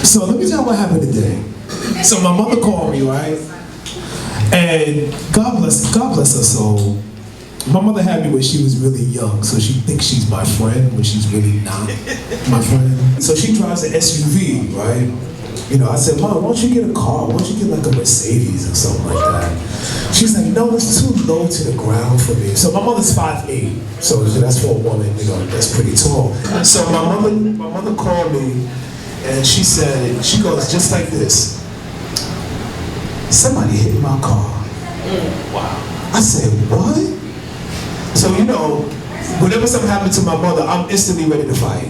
So let me tell you what happened today. So my mother called me, right? And God bless her soul. My mother had me when she was really young, so she thinks she's my friend when she's really not my friend. So she drives an SUV, right? You know, I said, Mom, why don't you get a car? Why don't you get like a Mercedes or something like that? She's like, no, it's too low to the ground for me. So my mother's 5'8", so that's for a woman, you know, that's pretty tall. So my mother called me, and she said, she goes just like this. Somebody hit my car. Wow. I said, what? So, you know, whenever something happened to my mother, I'm instantly ready to fight.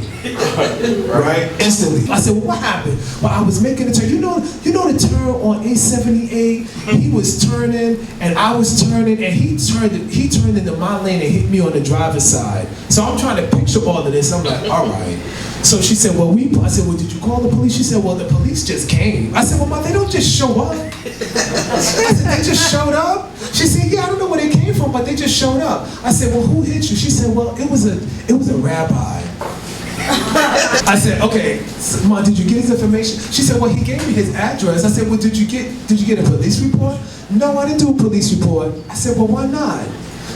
Right? Instantly. I said, well, what happened? Well, I was making a turn. You know the turn on 878? He was turning, and I was turning, and he turned into my lane and hit me on the driver's side. So I'm trying to picture all of this. I'm like, all right. So she said, well, I said, well, did you call the police? She said, well, the police just came. I said, well, Mom, they don't just show up. I said, they just showed up? She said, yeah, I don't know where they came from, but they just showed up. I said, well, who hit you? She said, well, it was a rabbi. I said, okay, so, Mom, did you get his information? She said, well, he gave me his address. I said, well, did you get a police report? No, I didn't do a police report. I said, well, why not?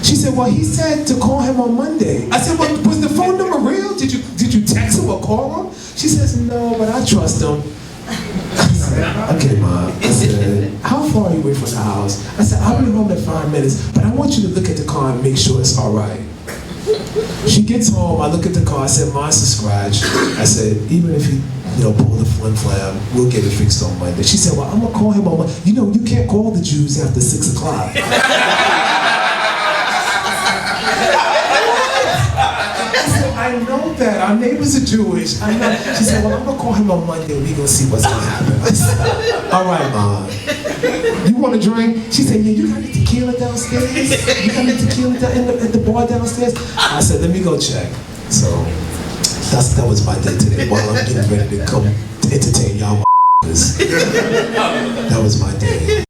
She said, well, he said to call him on Monday. I said, well, was the phone number real? Did you text him or call him? She says, no, but I trust him. I said, okay, Mom. I said, how far are you away from the house? I said, I'll be home in 5 minutes, but I want you to look at the car and make sure it's all right. She gets home, I look at the car, I said, mine's a scratch. I said, even if he, pull the flim flam, we'll get it fixed on Monday. She said, well, I'm gonna call him on Monday. You can't call the Jews after 6 o'clock. I know that. Our neighbors are Jewish. I know. She said, well, I'm going to call him on Monday and we're going to see what's going to happen. I said, all right, Mom. You want a drink? She said, yeah, you got the tequila downstairs? You got the tequila at the bar downstairs? I said, let me go check. So that was my day today while I'm getting ready to come entertain y'all. That was my day.